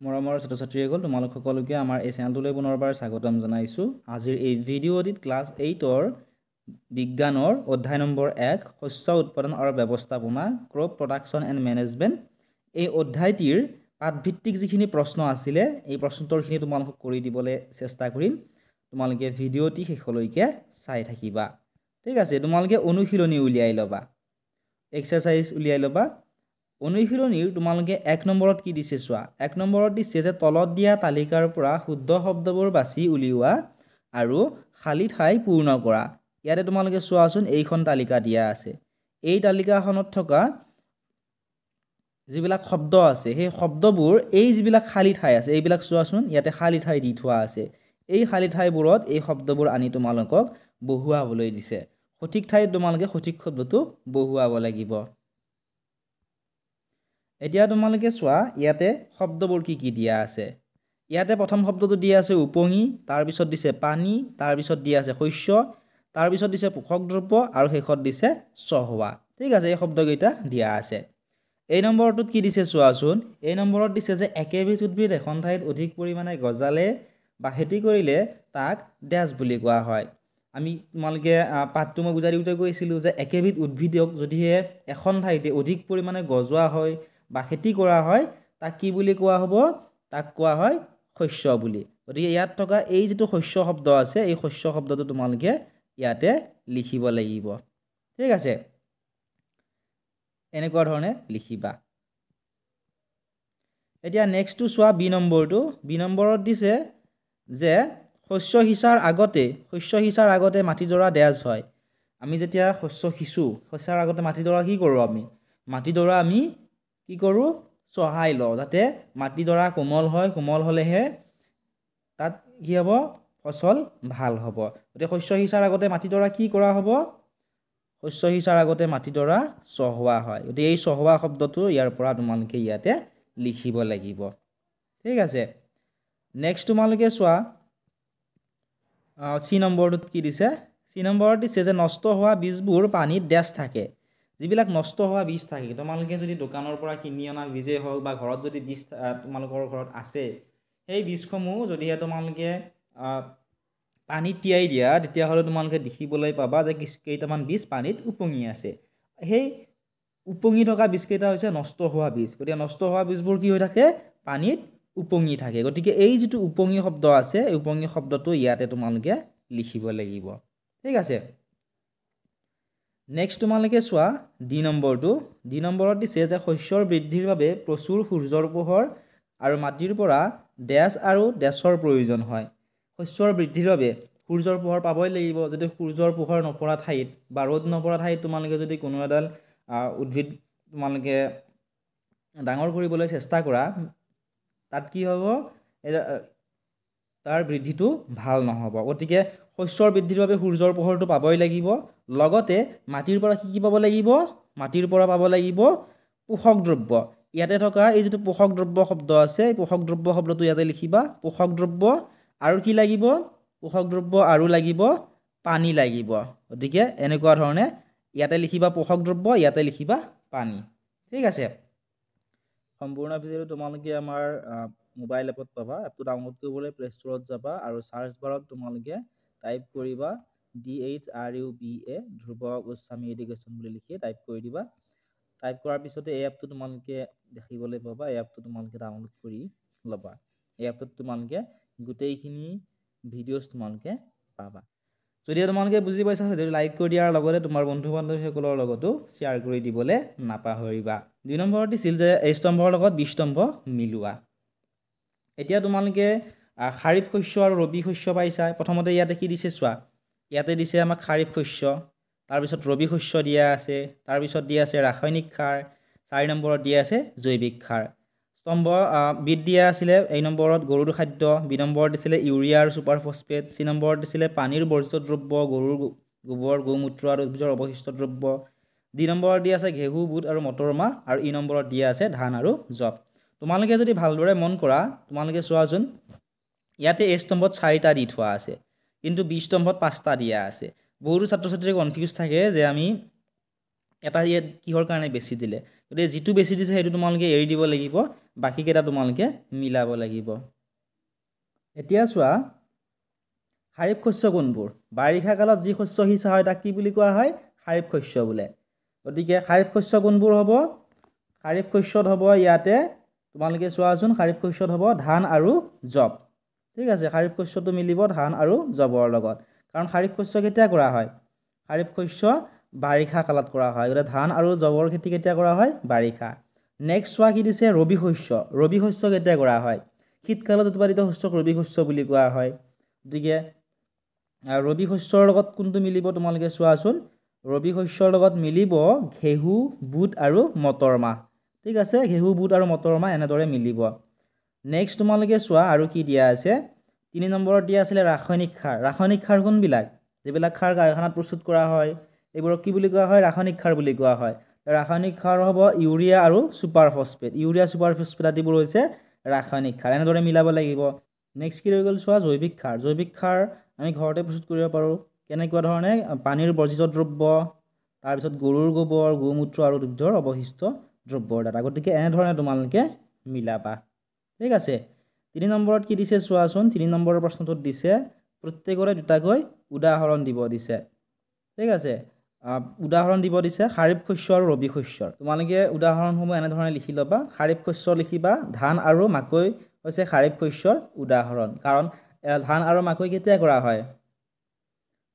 মৰমৰ ছাত্ৰ-ছাত্ৰীসকল তোমালোক সকলোকে আমাৰ এই চেনেলটোলৈ পুনৰবাৰ স্বাগতম জনাইছোঁ। আজিৰ এই ভিডিঅ'টিত ক্লাছ 8ৰ বিজ্ঞানৰ অধ্যায় নম্বৰ 1 শস্য উৎপাদন আৰু ব্যৱস্থাপনা ক্ৰপ প্ৰডাকশ্যন এণ্ড মেনেজমেণ্ট এই অধ্যায়টিৰ পাঠভিত্তিক যিখিনি প্ৰশ্ন আছিলে এই প্ৰশ্নোত্তৰখিনি তোমালোকক কৰি দিবলৈ চেষ্টা কৰিম। তোমালোকে ভিডিঅ'টি শেষলৈকে চাই থাকিবা। ঠিক আছে, তোমালোকে অনুশীলনী উলিয়াই ল'বা, এক্সাৰচাইজ উলিয়াই ল'বা। অনুশীলনীৰ তোমালোকে 1 নম্বৰত কি দিছে চোৱা। 1 নম্বৰত দিছে যে তলত দিয়া তালিকাৰ পৰা শুদ্ধ শব্দবোৰ বাছি উলিওৱা আৰু খালী ঠাই পূৰ্ণ কৰা। ইয়াতে তোমালোকে চোৱাচোন, এইখন তালিকা দিয়া আছে। এই তালিকাখনত থকা যিবিলাক শব্দ আছে সেই শব্দবোৰ এই যিবিলাক খালী ঠাই আছে এইবিলাক চোৱাচোন, ইয়াতে খালী ঠাই দি থোৱা আছে। এই খালী ঠাইবোৰত এই শব্দবোৰ আনি তোমালোকক বহুৱাবলৈ দিছে। সঠিক ঠাইত তোমালোকে সঠিক শব্দটো বহুৱাব লাগিব। এতিয়া তোমালোকে চোৱা, ইয়াতে শব্দবোৰ কি কি দিয়া আছে। ইয়াতে প্ৰথম শব্দটো দিয়া আছে উপঙি, তাৰপিছত দিছে পানী, তাৰপিছত দিয়া আছে শস্য, তাৰপিছত দিছে পোষক দ্ৰব্য আৰু শেষত দিছে চহোৱা। ঠিক আছে, এই শব্দকেইটা দিয়া আছে। এই নম্বৰটোত কি দিছে চোৱাচোন। এই নম্বৰত দিছে যে একেবিধ উদ্ভিদ এখন ঠাইত অধিক পৰিমাণে গজালে বা খেতি কৰিলে তাক ডেছ বুলি কোৱা হয়। আমি তোমালোকে পাঠটো মই বুজাই দিওঁতে কৈছিলোঁ যে একেবিধ উদ্ভিদক যদিহে এখন ঠাইতে অধিক পৰিমাণে গজোৱা হয় বা খেতি কৰা হয় তাক কি বুলি কোৱা হ'ব? তাক কোৱা হয় শস্য বুলি। গতিকে ইয়াত থকা এই যিটো শস্য শব্দ আছে এই শস্য শব্দটো তোমালোকে ইয়াতে লিখিব লাগিব। ঠিক আছে, এনেকুৱা ধৰণে লিখিবা। এতিয়া নেক্সটটো চোৱা, বি নম্বৰটো। বি নম্বৰত দিছে যে শস্য সিঁচাৰ আগতে মাটিডৰা ডেছ হয়। আমি যেতিয়া শস্য সিঁচোঁ, শস্যৰ আগতে মাটিডৰা কি কৰোঁ? মাটিডৰা আমি কি কৰোঁ? চহাই লওঁ, যাতে মাটিডৰা কোমল হয়। কোমল হ'লেহে তাত কি হ'ব? ফচল ভাল হ'ব। গতিকে শস্য সিঁচাৰ আগতে মাটিডৰা কি কৰা হ'ব? শস্য সিঁচাৰ আগতে মাটিডৰা চহোৱা হয়। গতিকে এই চহোৱা শব্দটো ইয়াৰ পৰা তোমালোকে ইয়াতে লিখিব লাগিব। ঠিক আছে, নেক্সট তোমালোকে চোৱা, চি নম্বৰটোত কি দিছে। চি নম্বৰত দিছে যে নষ্ট হোৱা বীজবোৰ পানীত ডেছ থাকে। যিবিলাক নষ্ট হোৱা বীজ থাকে, তোমালোকে যদি দোকানৰ পৰা কিনি অনা বীজেই হওক বা ঘৰত যদি বীজ তোমালোকৰ ঘৰত আছে, সেই বীজসমূহ যদিহে তোমালোকে পানীত তিয়াই দিয়া তেতিয়াহ'লে তোমালোকে দেখিবলৈ পাবা যে কেইটামান বীজ পানীত উপঙি আছে। সেই উপঙি থকা বীজকেইটা হৈছে নষ্ট হোৱা বীজ। গতিকে নষ্ট হোৱা বীজবোৰ কি হৈ থাকে? পানীত উপঙি থাকে। গতিকে এই যিটো উপঙি শব্দ আছে এই উপঙি শব্দটো ইয়াতে তোমালোকে লিখিব লাগিব। ঠিক আছে, নেক্সট তোমালোকে চোৱা ডি নম্বৰটো। ডি নম্বৰত দিছে যে শস্যৰ বৃদ্ধিৰ বাবে প্ৰচুৰ সূৰ্যৰ পোহৰ আৰু মাটিৰ পৰা ডেছ আৰু ডেছৰ প্ৰয়োজন হয়। শস্যৰ বৃদ্ধিৰ বাবে সূৰ্যৰ পোহৰ পাবই লাগিব। যদি সূৰ্যৰ পোহৰ নপৰা ঠাইত বা ৰ'দ নপৰা ঠাইত তোমালোকে যদি কোনো এডাল উদ্ভিদ তোমালোকে ডাঙৰ কৰিবলৈ চেষ্টা কৰা, তাত কি হ'ব? তাৰ বৃদ্ধিটো ভাল নহ'ব। গতিকে শস্যৰ বৃদ্ধিৰ বাবে সূৰ্যৰ পোহৰটো পাবই লাগিব। লগতে মাটিৰ পৰা কি পাব লাগিব? মাটিৰ পৰা পাব লাগিব পোষক দ্ৰব্য। ইয়াতে থকা এই যিটো পোষক দ্ৰব্য শব্দ আছে এই পোষক দ্ৰব্য শব্দটো ইয়াতে লিখিবা। পোষক দ্ৰব্য আৰু কি লাগিব? পোষক দ্ৰব্য আৰু লাগিব পানী লাগিব। গতিকে এনেকুৱা ধৰণে ইয়াতে লিখিবা পোষক দ্ৰব্য, ইয়াতে লিখিবা পানী। ঠিক আছে, সম্পূৰ্ণ ভিডিঅ'টো তোমালোকে আমাৰ মোবাইল এপত পাবা। এপটো ডাউনলোড কৰিবলৈ প্লে ষ্ট'ৰত যাবা আৰু চাৰ্চ বাৰত তোমালোকে টাইপ কৰিবা DHRUBA ধ্ৰুৱ গোস্বামী এডুকেশ্যন বুলি লিখি টাইপ কৰি দিবা। টাইপ কৰাৰ পিছতে এই এপটো তোমালোকে দেখিবলৈ পাবা। এই এপটো তোমালোকে ডাউনলোড কৰি ল'বা। এই এপটোত তোমালোকে গোটেইখিনি ভিডিঅ'জ তোমালোকে পাবা। যদি তোমালোকে বুজি পাইছা ভিডিঅ'টো লাইক কৰি দিয়াৰ লগতে তোমাৰ বন্ধু বান্ধৱীসকলৰ লগতো শ্বেয়াৰ কৰি দিবলৈ নাপাহৰিবা। 2 নম্বৰত দিছিল যে এই স্তম্ভৰ লগত 20 স্তম্ভ মিলোৱা। এতিয়া তোমালোকে খাৰিফ শস্য আৰু ৰবি শস্য পাইছা। প্ৰথমতে ইয়াতে কি দিছে চোৱা, ইয়াতে দিছে আমাক খাৰিফ শস্য, তাৰপিছত ৰবি শস্য দিয়া আছে, তাৰপিছত দিয়া আছে ৰাসায়নিক সাৰ, 4 নম্বৰত দিয়া আছে জৈৱিক সাৰ। স্তম্ভ বিধ দিয়া আছিলে এই নম্বৰত গৰুৰ খাদ্য, বি নম্বৰত দিছিলে ইউৰিয়া আৰু ছুপাৰ ফছফেট, চি নম্বৰত দিছিলে পানীৰ বৰ্জিত দ্ৰব্য, গৰুৰ গোবৰ, গৌমূত্ৰ আৰু উদ্ভিদৰ অৱশিষ্ট দ্ৰব্য, ডি নম্বৰত দিয়া আছে ঘেঁহু, বুট আৰু মটৰ মাহ, আৰু ই নম্বৰত দিয়া আছে ধান আৰু জব। তোমালোকে যদি ভালদৰে মন কৰা তোমালোকে চোৱাচোন, ইয়াতে এই স্তম্ভত 4টা দি থোৱা আছে কিন্তু বি স্তম্ভত 5টা দিয়া আছে। বহুতো ছাত্ৰ ছাত্ৰীৰ কনফিউজ থাকে যে আমি এটা ইয়াত কিহৰ কাৰণে বেছি দিলে গতিকে যিটো বেছি দিছে সেইটো তোমালোকে এৰি দিব লাগিব বাকীকেইটা তোমালোকে মিলাব লাগিব এতিয়া চোৱা খাৰিফ শস্য কোনবোৰ বাৰিষা কালত যি শস্য সিঁচা হয় তাক কি বুলি কোৱা হয় খাৰিফ শস্য বোলে গতিকে খাৰিফ শস্য কোনবোৰ হ'ব খাৰিফ শস্যত হ'ব ইয়াতে তোমালোকে চোৱাচোন খাৰিফ শস্যত হ'ব ধান আৰু জব ঠিক আছে খাৰিফ শস্যটো মিলিব ধান আৰু জবৰ লগত কাৰণ খাৰিফ শস্য কেতিয়া কৰা হয় খাৰিফ শস্য বাৰিষা কালত কৰা হয় গতিকে ধান আৰু জবৰ খেতি কেতিয়া কৰা হয় বাৰিষা নেক্সট চোৱা কি দিছে ৰবি শস্য কেতিয়া কৰা হয় শীতকালত উৎপাদিত শস্যক ৰবি শস্য বুলি কোৱা হয় গতিকে ৰবি শস্যৰ লগত কোনটো মিলিব তোমালোকে চোৱাচোন ৰবি শস্যৰ লগত মিলিব ঘেহু বুট আৰু মটৰ মাহ ঠিক আছে ঘেহু বুট আৰু মটৰ মাহ এনেদৰে মিলিব নেক্সট তোমালোকে চোৱা আৰু কি দিয়া আছে 3 নম্বৰত দিয়া আছিল ৰাসায়নিক সাৰ কোনবিলাক যিবিলাক সাৰ কাৰখানাত প্ৰস্তুত কৰা হয় এইবোৰক কি বুলি কোৱা হয় ৰাসায়নিক সাৰ বুলি কোৱা হয় ৰাসায়নিক সাৰ হ'ব ইউৰিয়া আৰু সুপাৰ ফসফেট আদিবোৰ হৈছে ৰাসায়নিক সাৰ এনেদৰে মিলাব লাগিব নেক্সট কি হৈ গ'ল চোৱা জৈৱিক সাৰ আমি ঘৰতে প্ৰস্তুত কৰিব পাৰোঁ কেনেকুৱা ধৰণে পানীৰ বৰ্জিত দ্ৰব্য তাৰপিছত গৰুৰ গোবৰ গোমূত্ৰ আৰু দুগ্ধৰ অৱশিষ্ট দ্ৰব্যৰ দ্বাৰা গতিকে এনেধৰণে তোমালোকে মিলাবা ঠিক আছে 3 নম্বৰত কি দিছে চোৱাচোন 3 নম্বৰৰ প্ৰশ্নটোত দিছে প্ৰত্যেকৰে দুটাকৈ উদাহৰণ দিব দিছে ঠিক আছে উদাহৰণ দিব দিছে খাৰিফ শস্য আৰু ৰবি শস্যৰ তোমালোকে উদাহৰণসমূহ এনেধৰণে লিখি ল'বা খাৰিফ শস্য লিখিবা ধান আৰু মাকৈ হৈছে খাৰিফ শস্যৰ উদাহৰণ কাৰণ ধান আৰু মাকৈ কেতিয়া কৰা হয়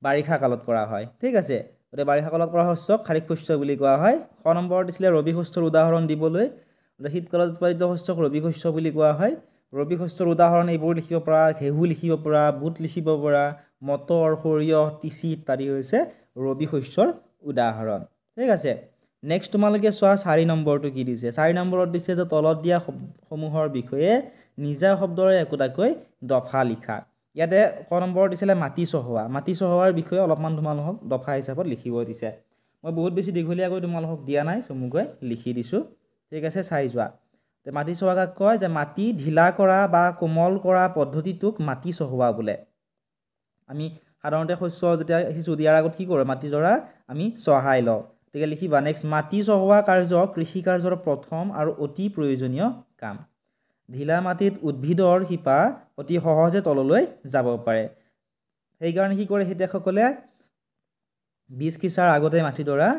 বাৰিষা কালত কৰা হয় ঠিক আছে গতিকে বাৰিষা কালত কৰা শস্যক খাৰিফ শস্য বুলি কোৱা হয় ক নম্বৰ দিছিলে ৰবি শস্যৰ উদাহৰণ দিবলৈ শীতকালত উৎপাদিত শস্যক ৰবি শস্য বুলি কোৱা হয় ৰবি শস্যৰ উদাহৰণ এইবোৰ লিখিব পৰা ঘেহু লিখিব পৰা বুট লিখিব পৰা মটৰ সৰিয়হ তিচি ইত্যাদি হৈছে ৰবি শস্যৰ উদাহৰণ ঠিক আছে নেক্সট তোমালোকে চোৱা 4 নম্বৰটো কি দিছে 4 নম্বৰত দিছে যে তলত দিয়া সমূহৰ বিষয়ে নিজা শব্দৰে একোটাকৈ দফা লিখা ইয়াতে ক নম্বৰ দিছিলে মাটি চহোৱাৰ বিষয়ে অলপমান তোমালোকক দফা হিচাপত লিখিব দিছে মই বহুত বেছি দীঘলীয়াকৈ তোমালোকক দিয়া নাই চমুকৈ লিখি দিছোঁ ঠিক আছে চাই যোৱা মাটি চহোৱা কাক কয় যে মাটি ঢিলা কৰা বা কোমল কৰা পদ্ধতিটোক মাটি চহোৱা বোলে আমি সাধাৰণতে শস্য যেতিয়া সিঁচো দিয়াৰ আগত কি কৰোঁ মাটি জৰা আমি চহাই লওঁ গতিকে লিখিবা নেক্সট মাটি চহোৱা কাৰ্য কৃষি কাৰ্যৰ প্ৰথম আৰু অতি প্ৰয়োজনীয় কাম ঢিলা মাটিত উদ্ভিদৰ শিপা অতি সহজে তললৈ যাব পাৰে সেইকাৰণে কি কৰে খেতিয়কসকলে বীজ সিঁচাৰ আগতে মাটিডৰা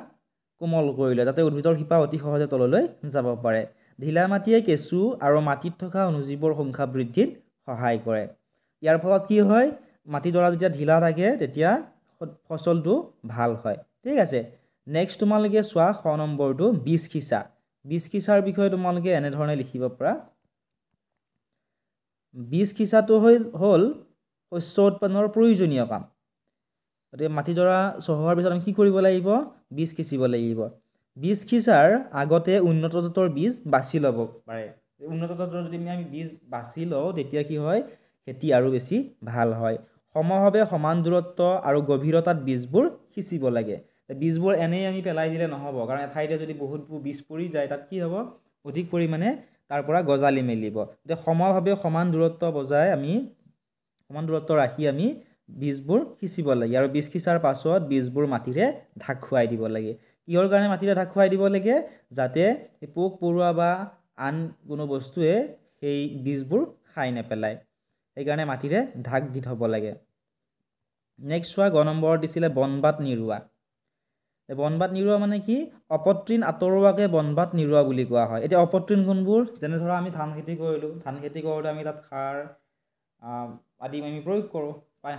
কোমল কৰি লয় যাতে উদ্ভিদৰ শিপা অতি সহজে তললৈ যাব পাৰে ঢিলা মাটিয়ে কেঁচু আৰু মাটিত থকা অণুজীৱৰ সংখ্যা বৃদ্ধিত সহায় কৰে ইয়াৰ ফলত কি হয় মাটিডৰা যেতিয়া ঢিলা থাকে তেতিয়া ফচলটো ভাল হয় ঠিক আছে নেক্সট তোমালোকে চোৱা 6 নম্বৰটো বীজ সিঁচাৰ বিষয়ে তোমালোকে এনেধৰণে লিখিব পৰা বীজ সিঁচাটো হ'ল শস্য উৎপাদনৰ প্ৰয়োজনীয় কাম গতিকে মাটিডৰা চহোৱাৰ পিছত আমি কি কৰিব লাগিব বীজ সিঁচিব লাগিব বীজ সিঁচাৰ আগতে উন্নত জাতৰ বীজ বাছি ল'ব পাৰে উন্নত জাতৰ যদি আমি বীজ বাছি লওঁ তেতিয়া কি হয় খেতি আৰু বেছি ভাল হয় সমভাৱে সমান দূৰত্ব আৰু গভীৰতাত বীজবোৰ সিঁচিব লাগে বীজবোৰ এনেই আমি পেলাই দিলে নহ'ব কাৰণ এঠাইতে যদি বহুতবোৰ বীজ পৰি যায় তাত কি হ'ব অধিক পৰিমাণে তাৰ পৰা গজালি মেলিব গতিকে সমভাৱে সমান দূৰত্ব ৰাখি আমি বীজবোৰ সিঁচিব লাগে আৰু বীজ সিঁচাৰ পাছত বীজবোৰ মাটিৰে ঢাক খুৱাই দিব লাগে কিহৰ কাৰণে মাটিৰে ঢাক খুৱাই দিব লাগে যাতে পোক পৰুৱা বা আন কোনো বস্তুৱে সেই বীজবোৰ খাই নেপেলায় সেইকাৰণে মাটিৰে ঢাক দি থ'ব লাগে নেক্সট চোৱা 9 নম্বৰত দিছিলে বনবাত নিৰুৱা মানে কি অপতৃণ আঁতৰোৱাকে বনবাত নিৰুৱা বুলি কোৱা হয় এতিয়া অপতৃণ কোনবোৰ যেনে ধৰা আমি ধান খেতি কৰিলোঁ ধান খেতি কৰোঁতে আমি তাত সাৰ আদি আমি প্ৰয়োগ কৰোঁ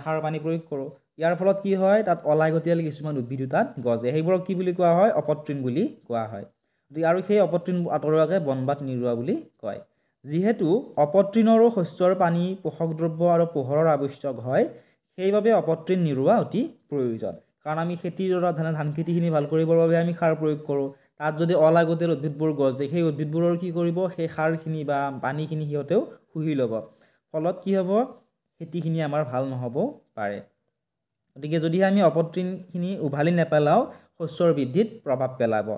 সাৰ পানী প্ৰয়োগ কৰোঁ ইয়াৰ ফলত কি হয় তাত অলাগতিয়াল কিছুমান উদ্ভিদ তাত গজে সেইবোৰক কি বুলি কোৱা হয় অপতৃণ বুলি কোৱা হয় গতিকে আৰু সেই অপতৃণ আঁতৰোৱাকে বনবাত নিৰুৱা বুলি কয় যিহেতু অপতৃণৰো শস্যৰ পানী পোষক দ্ৰব্য আৰু পোহৰৰ আৱশ্যক হয় সেইবাবে অপতৃণ নিৰুৱা অতি প্ৰয়োজন কাৰণ আমি খেতিৰ ধান খেতিখিনি ভাল কৰিবৰ বাবে আমি সাৰ প্ৰয়োগ কৰোঁ তাত যদি অলাগতিয়াল উদ্ভিদবোৰ গজে সেই উদ্ভিদবোৰৰ কি কৰিব সেই সাৰখিনি বা পানীখিনি সিহঁতেও শুহি ল'ব ফলত কি হ'ব খেতিখিনি আমাৰ ভাল নহ'ব পাৰে গতিকে যদি আমি অপতৃণখিনি উভালি নেপেলাওঁ শস্যৰ বৃদ্ধিত প্ৰভাৱ পেলাব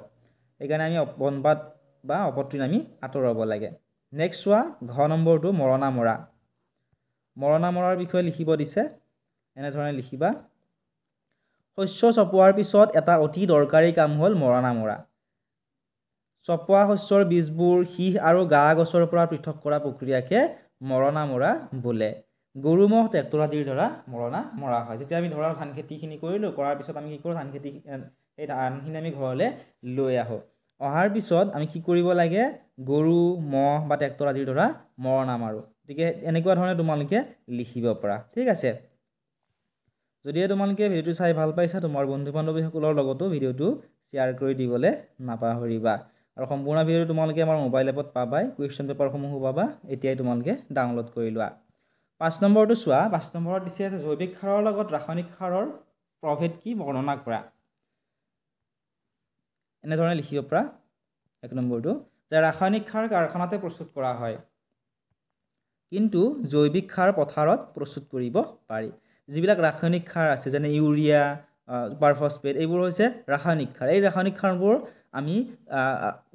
সেইকাৰণে আমি বনবাত বা অপতৃণ আমি আঁতৰাব লাগে নেক্সট চোৱা 10 নম্বৰটো মৰণা মৰাৰ বিষয়ে লিখিব দিছে এনেধৰণে লিখিবা শস্য চপোৱাৰ পিছত এটা অতি দৰকাৰী কাম হ'ল মৰণা মৰা চপোৱা শস্যৰ বীজবোৰ সীহ আৰু গা গছৰ পৰা পৃথক কৰা প্ৰক্ৰিয়াকে মৰণা মৰা বোলে গৰু ম'হ ট্ৰেক্টৰ আদিৰ দ্বাৰা মৰণা মৰা হয় যেতিয়া আমি ধৰা ধান খেতিখিনি কৰিলোঁ কৰাৰ পিছত আমি কি কৰোঁ ধান খেতি এই ধানখিনি আমি ঘৰলৈ লৈ আহোঁ অহাৰ পিছত আমি কি কৰিব লাগে গৰু ম'হ বা ট্ৰেক্টৰ আদিৰ দ্বাৰা মৰণা মাৰোঁ গতিকে এনেকুৱা ধৰণে তোমালোকে লিখিব পাৰা ঠিক আছে যদিহে তোমালোকে ভিডিঅ'টো চাই ভাল পাইছা তোমাৰ বন্ধু বান্ধৱীসকলৰ লগতো ভিডিঅ'টো শ্বেয়াৰ কৰি দিবলৈ নাপাহৰিবা আৰু সম্পূৰ্ণ ভিডিঅ'টো তোমালোকে আমাৰ মোবাইল এপত পাবাই কুৱেশ্যন পেপাৰসমূহো পাবা এতিয়াই তোমালোকে ডাউনলোড কৰি লোৱা 5 নম্বৰটো চোৱা 5 নম্বৰত দিছে যে জৈৱিক সাৰৰ লগত ৰাসায়নিক সাৰৰ প্ৰভেদ কি বৰ্ণনা কৰা এনেধৰণে লিখিব পৰা 1 নম্বৰটো যে ৰাসায়নিক সাৰ কাৰখানাতে প্ৰস্তুত কৰা হয় কিন্তু জৈৱিক সাৰ পথাৰত প্ৰস্তুত কৰিব পাৰি যিবিলাক ৰাসায়নিক সাৰ আছে যেনে ইউৰিয়া সুপাৰ ফসফেট এইবোৰ হৈছে ৰাসায়নিক সাৰ এই ৰাসায়নিক সাৰবোৰ আমি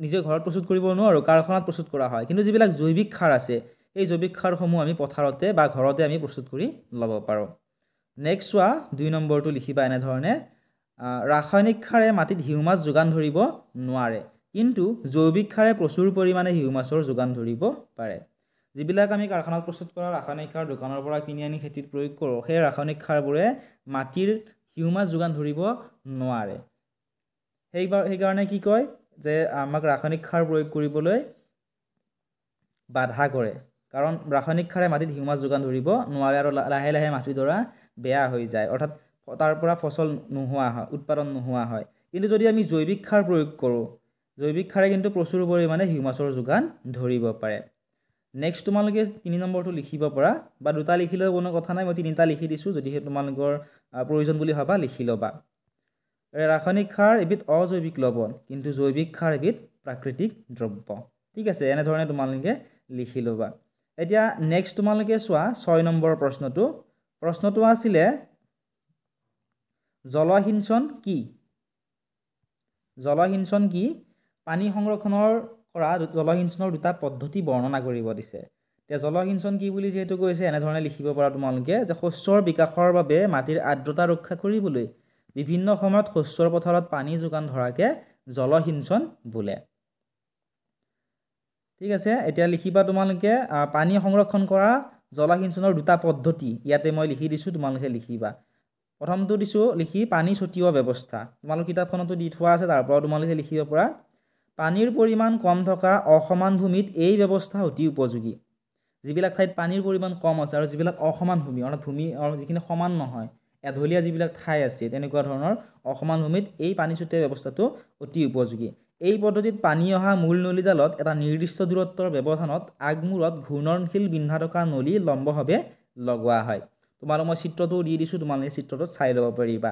নিজে ঘৰত প্ৰস্তুত কৰিব নোৱাৰো কাৰখানাত প্ৰস্তুত কৰা হয় কিন্তু যিবিলাক জৈৱিক সাৰ আছে এই জৈৱিক সাৰসমূহ আমি পথাৰতে বা ঘৰতে আমি প্ৰস্তুত কৰি ল'ব পাৰোঁ নেক্সট চোৱা 2 নম্বৰটো লিখিবা এনে ধৰণে ৰাসায়নিক সাৰে মাটিত হিউমাছ যোগান ধৰিব নোৱাৰে কিন্তু জৈৱিক সাৰে প্ৰচুৰ পৰিমাণে হিউমাছৰ যোগান ধৰিব পাৰে যিবিলাক আমি কাৰখানাত প্ৰস্তুত কৰা ৰাসায়নিক সাৰ দোকানৰ পৰা কিনি আনি খেতিত প্ৰয়োগ কৰোঁ সেই ৰাসায়নিক সাৰবোৰে মাটিৰ হিউমাছ যোগান ধৰিব নোৱাৰে সেইকাৰণে কি কয় যে আমাক ৰাসায়নিক সাৰ প্ৰয়োগ কৰিবলৈ বাধা কৰে কাৰণ ৰাসায়নিক সাৰে মাটিত হিউমাছ যোগান ধৰিব নোৱাৰে আৰু লাহে লাহে মাটিৰ দ্বাৰা বেয়া হৈ যায় অৰ্থাৎ তাৰ পৰা ফসল নোহোৱা হয় উৎপাদন নোহোৱা হয় কিন্তু যদি আমি জৈৱিক সাৰ প্ৰয়োগ কৰোঁ জৈৱিক সাৰে কিন্তু প্ৰচুৰ পৰিমাণে হিউমাছৰ যোগান ধৰিব পাৰে নেক্সট তোমালোকে 3 নম্বৰটো লিখিব পৰা বা দুটা লিখিলেও কোনো কথা নাই মই তিনিটা লিখি দিছোঁ যদিহে তোমালোকৰ প্ৰয়োজন বুলি ভাবা লিখি ল'বা ৰাসায়নিক সাৰ এবিধ অজৈৱিক লৱণ কিন্তু জৈৱিক সাৰ এবিধ প্ৰাকৃতিক দ্ৰব্য ঠিক আছে এনেধৰণে তোমালোকে লিখি ল'বা এতিয়া নেক্সট তোমালোকে চোৱা 6 নম্বৰ প্ৰশ্নটো আছিলে জলসিঞ্চন কি পানী সংৰক্ষণৰ কৰা জলসিঞ্চনৰ দুটা পদ্ধতি বৰ্ণনা কৰিব দিছে এতিয়া জলসিঞ্চন কি বুলি যেহেতু কৈছে এনেধৰণে লিখিব পৰা তোমালোকে যে শস্যৰ বিকাশৰ বাবে মাটিৰ আৰ্দ্ৰতা ৰক্ষা কৰিবলৈ বিভিন্ন সময়ত শস্যৰ পথাৰত পানী যোগান ধৰাকে জলসিঞ্চন বোলে ঠিক আছে এতিয়া লিখিবা তোমালোকে পানী সংৰক্ষণ কৰা জলসিঞ্চনৰ দুটা পদ্ধতি ইয়াতে মই লিখি দিছোঁ তোমালোকে লিখিবা প্ৰথমটো দিছোঁ লিখি পানী ছটিওৱা ব্যৱস্থা তোমালোক কিতাপখনতো দি থোৱা আছে তাৰ পৰা তোমালোকে লিখিব পৰা পানীৰ পৰিমাণ কম থকা অসমান ভূমিত এই ব্যৱস্থা অতি উপযোগী যিবিলাক ঠাইত পানীৰ পৰিমাণ কম আছে আৰু যিবিলাক অসমান ভূমি অৰ্থাৎ ভূমি আৰু যিখিনি সমান নহয় এঢলীয়া যিবিলাক ঠাই আছে তেনেকুৱা ধৰণৰ অসমান ভূমিত এই পানী ছটিওৱা ব্যৱস্থাটো অতি উপযোগী এই পদ্ধতিত পানী অহা মূল নলীডালত এটা নিৰ্দিষ্ট দূৰত্বৰ ব্যৱধানত আগমূৰত ঘূৰ্ণনশীল বিন্ধা থকা নলী লম্বভাৱে লগোৱা হয় তোমালোক মই চিত্ৰটো দি দিছোঁ তোমালোকে চিত্ৰটো চাই ল'ব পাৰিবা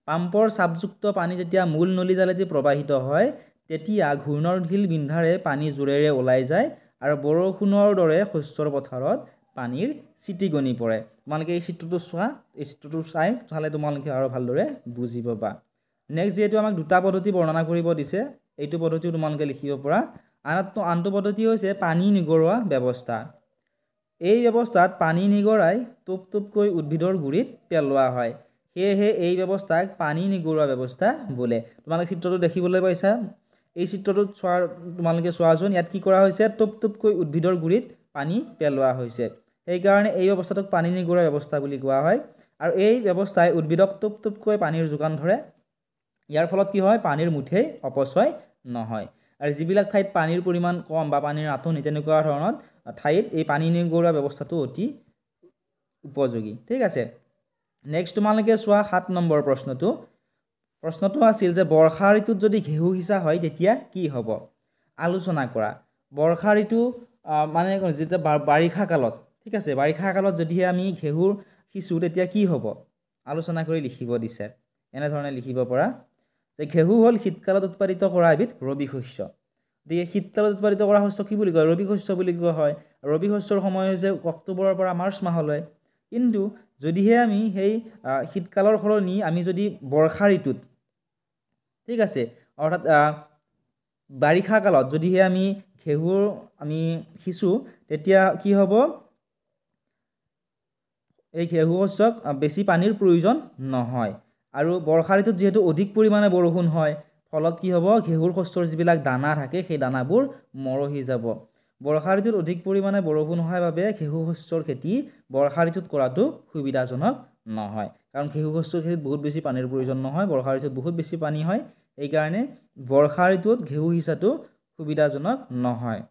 পাম্পৰ চাপযুক্ত পানী যেতিয়া মূল নলীডালেদি প্ৰবাহিত হয় তেতিয়া ঘূৰ্ণনশীল বিন্ধাৰে পানী জোৰেৰে ওলাই যায় আৰু বৰষুণৰ দৰে শস্যৰ পথাৰত পানীৰ চিটিগনি পৰে তোমালোকে এই চিত্ৰটো চোৱা এই চিত্ৰটো চালে তোমালোকে আৰু ভালদৰে বুজি পাবা নেক্সট যেহেতু আমাক দুটা পদ্ধতি বৰ্ণনা কৰিব দিছে এইটো পদ্ধতিও তোমালোকে লিখিব পৰা আনটো পদ্ধতি হৈছে পানী নিগৰোৱা ব্যৱস্থা এই ব্যৱস্থাত পানী নিগৰাই টুপ টুপকৈ উদ্ভিদৰ গুৰিত পেলোৱা হয় সেয়েহে এই ব্যৱস্থাক পানী নিগৰোৱা ব্যৱস্থা বোলে তোমালোকে চিত্ৰটো দেখিবলৈ পাইছা এই চিত্ৰটো তোমালোকে চোৱাচোন ইয়াত কি কৰা হৈছে টুপ টুপকৈ উদ্ভিদৰ গুৰিত পানী পেলোৱা হৈছে সেইকাৰণে এই ব্যৱস্থাটোক পানী নিগৰোৱা ব্যৱস্থা বুলি কোৱা হয় আৰু এই ব্যৱস্থাই উদ্ভিদক টুপ টুপকৈ পানীৰ যোগান ধৰে ইয়াৰ ফলত কি হয় পানীৰ মুঠেই অপচয় নহয় আৰু যিবিলাক ঠাইত পানীৰ পৰিমাণ কম বা পানীৰ নাটনি তেনেকুৱা ধৰণৰ ঠাইত এই পানী নিগৰোৱা ব্যৱস্থাটো অতি উপযোগী ঠিক আছে নেক্সট তোমালোকে চোৱা 7 নম্বৰ প্ৰশ্নটো আছিল যে বৰ্ষা ঋতুত যদি ঘেঁহু সিঁচা হয় তেতিয়া কি হ'ব আলোচনা কৰা বৰ্ষা ঋতু মানে যেতিয়া বাৰিষা কালত ঠিক আছে বাৰিষা কালত যদিহে আমি ঘেঁহু সিঁচো তেতিয়া কি হ'ব আলোচনা কৰি লিখিব দিছে এনেধৰণে লিখিব পৰা যে ঘেঁহু হ'ল শীতকালত উৎপাদিত কৰা এবিধ ৰবি শস্য গতিকে শীতকালত উৎপাদিত কৰা শস্য কি বুলি কয় ৰবি শস্য বুলি কোৱা হয় ৰবি শস্যৰ সময় হৈছে অক্টোবৰৰ পৰা মাৰ্চ মাহলৈ কিন্তু যদিহে আমি সেই শীতকালৰ সলনি আমি যদি বৰ্ষা ঋতুত ঠিক আছে অৰ্থাৎ বাৰিষা কালত যদিহে আমি ঘেঁহু আমি সিঁচো তেতিয়া কি হ'ব এই ঘেঁহু শস্যক বেছি পানীৰ প্ৰয়োজন নহয় আৰু বৰ্ষা ঋতুত যিহেতু অধিক পৰিমাণে বৰষুণ হয় ফলত কি হ'ব ঘেঁহুৰ শস্যৰ যিবিলাক দানা থাকে সেই দানাবোৰ মৰহি যাব বৰ্ষা ঋতুত অধিক পৰিমাণে বৰষুণ হোৱাৰ বাবে ঘেঁহু শস্যৰ খেতি বৰ্ষা ঋতুত কৰাটো সুবিধাজনক নহয় কাৰণ ঘেঁহু শস্যৰ খেতিত বহুত বেছি পানীৰ প্ৰয়োজন নহয় বৰ্ষা ঋতুত বহুত বেছি পানী হয় এই কাৰণে বৰ্ষা ঋতুত ঘেঁহু সিঁচাটো সুবিধাজনক নহয়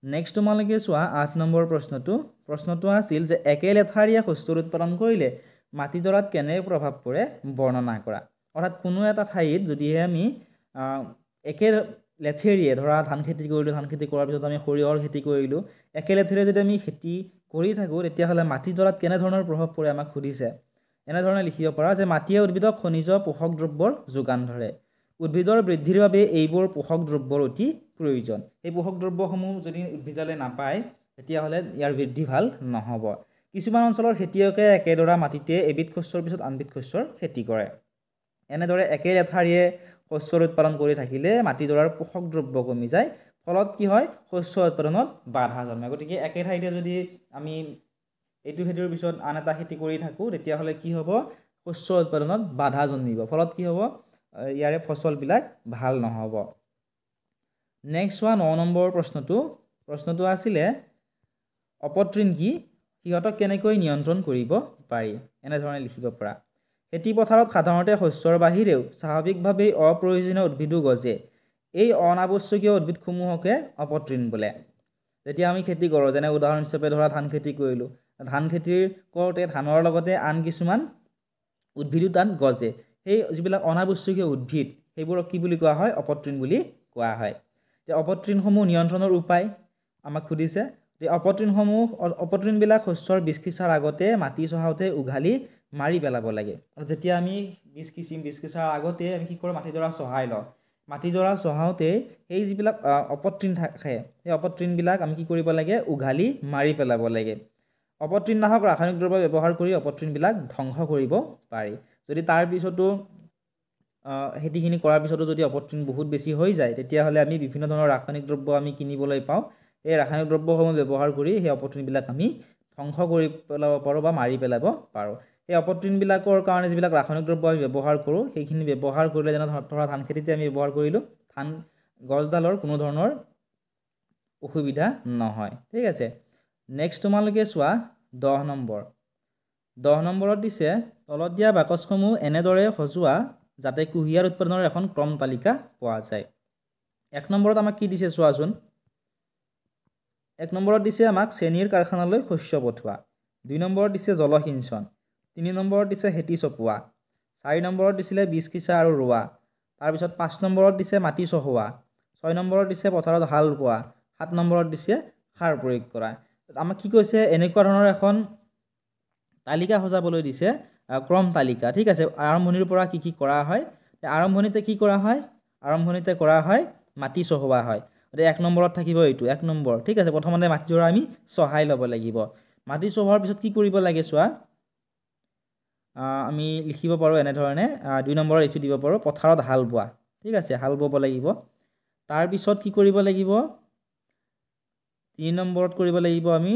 নেক্সট তোমালোকে চোৱা 8 নম্বৰ প্ৰশ্নটো আছিল যে একে লেঠাৰীয়া শস্যৰ উৎপাদন কৰিলে মাটিডৰাত কেনে প্ৰভাৱ পৰে বৰ্ণনা কৰা অৰ্থাৎ কোনো এটা ঠাইত যদিহে আমি একে লেঠেৰিয়ে ধৰা ধান খেতি কৰিলোঁ ধান খেতি কৰাৰ পিছত আমি সৰিয়হৰ খেতি কৰিলোঁ একে লেঠেৰিয়ে যদি আমি খেতি কৰি থাকোঁ তেতিয়াহ'লে মাটিডৰাত কেনে ধৰণৰ প্ৰভাৱ পৰে আমাক সুধিছে এনেধৰণে লিখিব পাৰা যে মাটিয়ে উদ্ভিদক খনিজ পোষক দ্ৰব্যৰ যোগান ধৰে উদ্ভিদৰ বৃদ্ধিৰ বাবে এইবোৰ পোষক দ্ৰব্যৰ অতি প্ৰয়োজন এই পোষক দ্ৰব্যসমূহ যদি উদ্ভিদলে নাপায় তেতিয়াহ'লে ইয়াৰ বৃদ্ধি ভাল নহ'ব কিছুমান অঞ্চলৰ খেতিয়কে একেডৰা মাটিতে এবিধ শস্যৰ পিছত আনবিধ শস্যৰ খেতি কৰে এনেদৰে একে লেঠাৰিয়ে শস্যৰ উৎপাদন কৰি থাকিলে মাটিডৰাৰ পোষক দ্ৰব্য কমি যায় ফলত কি হয় শস্য উৎপাদনত বাধা জন্মে গতিকে একে ঠাইতে যদি আমি এইটো খেতিৰ পিছত আন এটা খেতি কৰি থাকোঁ তেতিয়াহ'লে কি হ'ব শস্য উৎপাদনত বাধা জন্মিব ফলত কি হ'ব ইয়াৰে ফচলবিলাক ভাল নহ'ব নেক্সট 9 নম্বৰ প্ৰশ্নটো আছিলে অপতৃণ কি সিহঁতক কেনেকৈ নিয়ন্ত্ৰণ কৰিব পাৰি এনেধৰণে লিখিব পৰা খেতি পথাৰত সাধাৰণতে শস্যৰ বাহিৰেও স্বাভাৱিকভাৱেই অপ্ৰয়োজনীয় উদ্ভিদো গজে এই অনাৱশ্যকীয় উদ্ভিদসমূহকে অপতৃণ বোলে যেতিয়া আমি খেতি কৰোঁ যেনে উদাহৰণ হিচাপে ধৰা ধান খেতি কৰিলোঁ ধান খেতিৰ কৰোঁতে ধানৰ লগতে আন কিছুমান উদ্ভিদো তাত গজে সেই যিবিলাক অনাৱশ্যকীয় উদ্ভিদ সেইবোৰক কি বুলি কোৱা হয় অপতৃণ বুলি কোৱা হয় এতিয়া অপতৃণসমূহ নিয়ন্ত্ৰণৰ উপায় আমাক সুধিছে যে অপতৃণবিলাক শস্যৰ বীজ সিঁচাৰ আগতে মাটি চহাওঁতে উঘালি মাৰি পেলাব লাগে যেতিয়া আমি বীজ সিঁচাৰ আগতে আমি কি কৰোঁ মাটিডৰা চহাই লওঁ মাটিডৰা চহাওঁতে সেই যিবিলাক অপতৃণ থাকে সেই অপতৃণবিলাক আমি কি কৰিব লাগে উঘালি মাৰি পেলাব লাগে অপতৃণনাশক ৰাসায়নিক দ্ৰব্য ব্যৱহাৰ কৰি অপতৃণবিলাক ধ্বংস কৰিব পাৰি যদি তাৰ পিছতো খেতিখিনি কৰাৰ পিছতো যদি অপতৃণ বহুত বেছি হৈ যায় তেতিয়াহ'লে আমি বিভিন্ন ধৰণৰ ৰাসায়নিক দ্ৰব্য আমি কিনিবলৈ পাওঁ এই ৰাসায়নিক দ্ৰব্যসমূহ ব্যৱহাৰ কৰি সেই অপতৃণবিলাক আমি ধ্বংস কৰি পেলাব পাৰোঁ বা মাৰি পেলাব পাৰোঁ এই অপতৃণবিলাকৰ কাৰণে যিবিলাক ৰাসায়নিক দ্ৰব্য আমি ব্যৱহাৰ কৰোঁ সেইখিনি ব্যৱহাৰ কৰিলে যেনে ধৰা ধান খেতিতে আমি ব্যৱহাৰ কৰিলোঁ ধান গছডালৰ কোনো ধৰণৰ অসুবিধা নহয় ঠিক আছে নেক্সট তোমালোকে চোৱা 10 নম্বৰত দিছে তলত দিয়া বাকচসমূহ এনেদৰে সজোৱা যাতে কুঁহিয়াৰ উৎপাদনৰ এখন ক্ৰম তালিকা পোৱা যায় 1 নম্বৰত আমাক কি দিছে চোৱাচোন 1 নম্বৰত দিছে আমাক চেনীৰ কাৰখানালৈ শস্য পঠোৱা 2 নম্বৰত দিছে জলসিঞ্চন 3 নম্বৰত দিছে খেতি চপোৱা 4 নম্বৰত দিছিলে বীজ সিঁচা আৰু ৰোৱা তাৰপিছত 5 নম্বৰত দিছে মাটি চহোৱা 6 নম্বৰত দিছে পথাৰত হাল বোৱা 7 নম্বৰত দিছে সাৰ প্ৰয়োগ কৰা আমাক কি কৈছে এনেকুৱা ধৰণৰ এখন তালিকা সজাবলৈ দিছে ক্ৰম তালিকা ঠিক আছে আৰম্ভণিৰ পৰা কি কৰা হয় আৰম্ভণিতে কি কৰা হয় আৰম্ভণিতে কৰা হয় মাটি চহোৱা হয় গতিকে 1 নম্বৰত থাকিব এইটো 1 নম্বৰ ঠিক আছে প্ৰথমতে মাটিডৰা আমি চহাই ল'ব লাগিব মাটি চহোৱাৰ পিছত কি কৰিব লাগে চোৱা আমি লিখিব পাৰোঁ এনেধৰণে 2 নম্বৰত এইটো দিব পাৰোঁ পথাৰত হাল বোৱা ঠিক আছে হাল বাব লাগিব তাৰপিছত কি কৰিব লাগিব 3 নম্বৰত কৰিব লাগিব আমি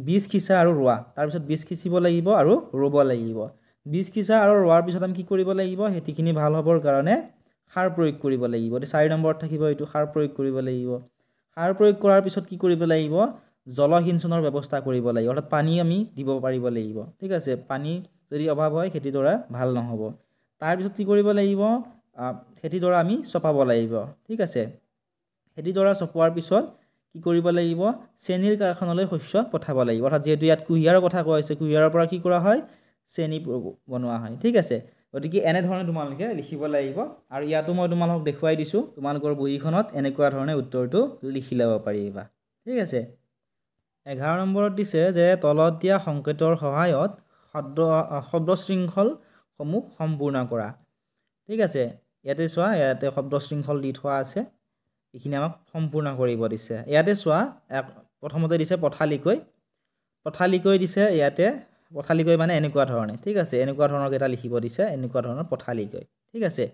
বীজ সিঁচা আৰু ৰোৱা তাৰপিছত বীজ সিঁচিব লাগিব আৰু ৰুব লাগিব বীজ সিঁচা আৰু ৰোৱাৰ পিছত আমি কি কৰিব লাগিব খেতিখিনি ভাল হ'বৰ কাৰণে সাৰ প্ৰয়োগ কৰিব লাগিব 4 নম্বৰত থাকিব এইটো সাৰ প্ৰয়োগ কৰিব লাগিব সাৰ প্ৰয়োগ কৰাৰ পিছত কি কৰিব লাগিব জলসিঞ্চনৰ ব্যৱস্থা কৰিব লাগিব অৰ্থাৎ পানী আমি দিব পাৰিব লাগিব ঠিক আছে পানী যদি অভাৱ হয় খেতিডৰা ভাল নহ'ব তাৰপিছত কি কৰিব লাগিব খেতিডৰা আমি চপাব লাগিব ঠিক আছে খেতিডৰা চপোৱাৰ পিছত কি কৰিব লাগিব চেনীৰ কাৰখানালৈ শস্য পঠাব লাগিব অৰ্থাৎ যেহেতু ইয়াত কুঁহিয়াৰৰ কথা কোৱা হৈছে কুঁহিয়াৰৰ পৰা কি কৰা হয় চেনী বনোৱা হয় ঠিক আছে গতিকে এনেধৰণে তোমালোকে লিখিব লাগিব আৰু ইয়াতো মই তোমালোকক দেখুৱাই দিছোঁ তোমালোকৰ বহীখনত এনেকুৱা ধৰণে উত্তৰটো লিখি ল'ব পাৰিবা ঠিক আছে 11 নম্বৰত দিছে যে তলত দিয়া সংকেতৰ সহায়ত শব্দ শৃংখলসমূহ সম্পূৰ্ণ কৰা ঠিক আছে ইয়াতে চোৱা ইয়াতে শব্দ শৃংখল দি থোৱা আছে এইখিনি আমাক সম্পূৰ্ণ কৰিব দিছে ইয়াতে চোৱা প্ৰথমতে দিছে পথালিকৈ দিছে ইয়াতে পথালিকৈ মানে এনেকুৱা ধৰণে ঠিক আছে এনেকুৱা ধৰণৰ কেইটা লিখিব দিছে এনেকুৱা ধৰণৰ পথালিকৈ ঠিক আছে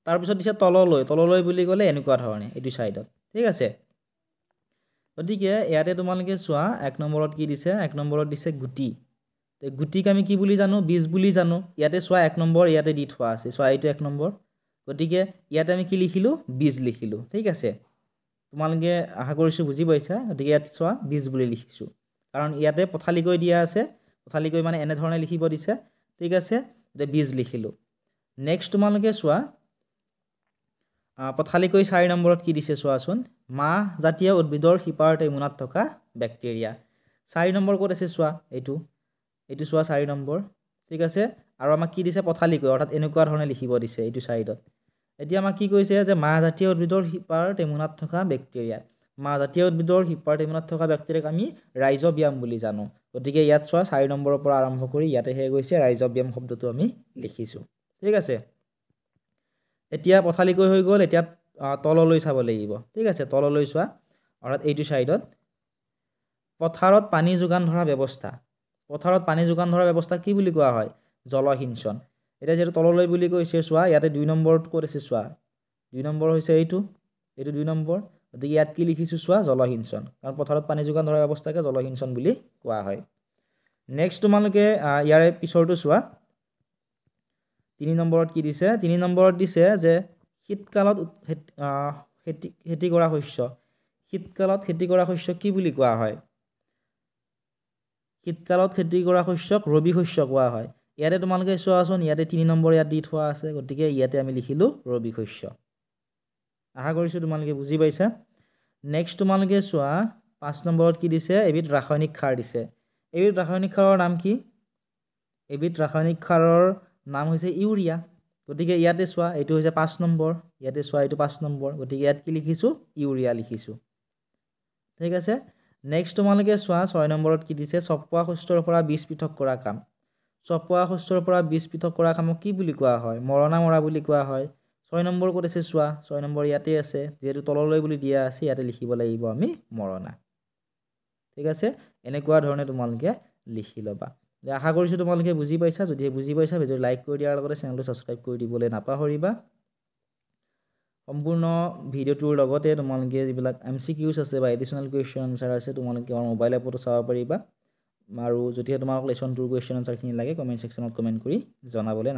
তাৰপিছত দিছে তললৈ বুলি ক'লে এনেকুৱা ধৰণে এইটো সাইডত ঠিক আছে গতিকে ইয়াতে তোমালোকে চোৱা 1 নম্বৰত কি দিছে 1 নম্বৰত দিছে গুটি তো গুটিক আমি কি বুলি জানো বীজ বুলি জানো ইয়াতে চোৱা 1 নম্বৰ ইয়াতে দি থোৱা আছে চোৱা এইটো 1 নম্বৰ গতিকে ইয়াতে আমি কি লিখিলো বীজ লিখিলো ঠিক আছে তোমালোকে আশা কৰিছো বুজি পাইছা গতিকে ইয়াত চোৱা বীজ বুলি লিখিছো কাৰণ ইয়াতে পথালিকৈ দিয়া আছে পথালিকৈ মানে এনে ধৰণে লিখিব দিছে ঠিক আছে তে বীজ লিখিলো নেক্সট তোমালোকে চোৱা পথালিকৈ 4 নম্বৰত কি দিছে চোৱাচোন মাহ জাতীয় উদ্ভিদৰ শিপাৰ টেমুনাত থকা ব্যাকটেৰিয়া 4 নম্বৰ ক'ত আছে চোৱা এইটো চোৱা 4 নম্বৰ ঠিক আছে আৰু আমাক কি দিছে পথালিকৈ অৰ্থাৎ এনেকুৱা ধৰণে লিখিব দিছে এইটো সাইডত এতিয়া আমাক কি কৈছে যে মাহ জাতীয় উদ্ভিদৰ শিপাৰ টেমুনাত থকা ব্যাকটেৰিয়া মাহ জাতীয় উদ্ভিদৰ শিপাৰ টেমুনাত থকা ব্যাকটেৰিয়াক আমি ৰাইজোবিয়াম বুলি জানো গতিকে ইয়াত চোৱা 4 নম্বৰৰ পৰা আৰম্ভ কৰি ইয়াতে হে গৈছে ৰাইজোবিয়াম শব্দটো আমি লিখিছো ঠিক আছে এতিয়া পথালিকৈ হৈ গ'ল এতিয়া তললৈ চাব লাগিব ঠিক আছে তললৈ চোৱা অৰ্থাৎ এইটো সাইডত পথাৰত পানী যোগান ধৰা ব্যৱস্থা কি বুলি কোৱা হয় জলসিঞ্চন এটা যেটো তললৈ বুলি কৈছে চোৱা ইয়াতে 2 নম্বৰত ক'ত আছে চোৱা 2 নম্বৰ হৈছে এইটো 2 নম্বৰ গতিকে ইয়াত কি লিখিছো চোৱা জলসিঞ্চন কাৰণ পথাৰত পানী যোগান ধৰা ব্যৱস্থাকে জলসিঞ্চন বুলি কোৱা হয় নেক্সট তোমালোকে ইয়াৰে পিছৰটো চোৱা 3 নম্বৰত কি দিছে 3 নম্বৰত দিছে যে শীতকালত খেতি কৰা শস্য কি বুলি কোৱা হয় শীতকালত খেতি কৰা শস্যক ৰবি শস্য কোৱা হয় ইয়াতে তোমালোকে চোৱাচোন ইয়াতে 3 নম্বৰ ইয়াত দি থোৱা আছে গতিকে ইয়াতে আমি লিখিলো ৰবি শস্য আশা কৰিছো তোমালোকে বুজি পাইছা নেক্সট তোমালোকে চোৱা 5 নম্বৰত কি দিছে এবিধ ৰাসায়নিক সাৰ দিছে এবিধ ৰাসায়নিক সাৰৰ নাম কি এবিধ ৰাসায়নিক সাৰৰ নাম হৈছে ইউৰিয়া গতিকে ইয়াতে চোৱা এইটো হৈছে 5 নম্বৰ ইয়াতে চোৱা এইটো 5 নম্বৰ গতিকে ইয়াত কি লিখিছো ইউৰিয়া লিখিছো ঠিক আছে নেক্সট তোমালোকে চোৱা 6 নম্বৰত কি দিছে চপোৱা শস্যৰ পৰা বীজ পৃথক কৰা কাম চপোৱা শস্যৰ পৰা বীজ পৃথক কৰা কামক কি বুলি কোৱা হয় মৰণা মৰা বুলি কোৱা হয় 6 নম্বৰ ক'ত আছে চোৱা 6 নম্বৰ ইয়াতে আছে যেহেতু তললৈ বুলি দিয়া আছে ইয়াতে লিখিব লাগিব আমি মৰণা ঠিক আছে এনেকুৱা ধৰণে তোমালোকে লিখি লবা আশা কৰিছো তোমালোকে বুজি পাইছা যদি বুজি পাইছা ভিডিও লাইক কৰি দিয়াৰ লগতে চেনেলটো সাবস্ক্ৰাইব কৰি দিবলৈ নাপাহৰিবা সম্পূৰ্ণ ভিডিওটোৰ লগতে তোমালোকে যিবিলাক MCQs আছে বা এডিশনাল কোৱেশ্চন আনসাৰ আছে তোমালোকে আমাৰ মোবাইল এপতো চাব পাৰিবা আৰু যদি তোমালোক লেসন 2 কোৱেশ্চন আনসাৰ খিনি লাগে কমেন্ট সেকশনত কমেন্ট কৰি জনাবলৈ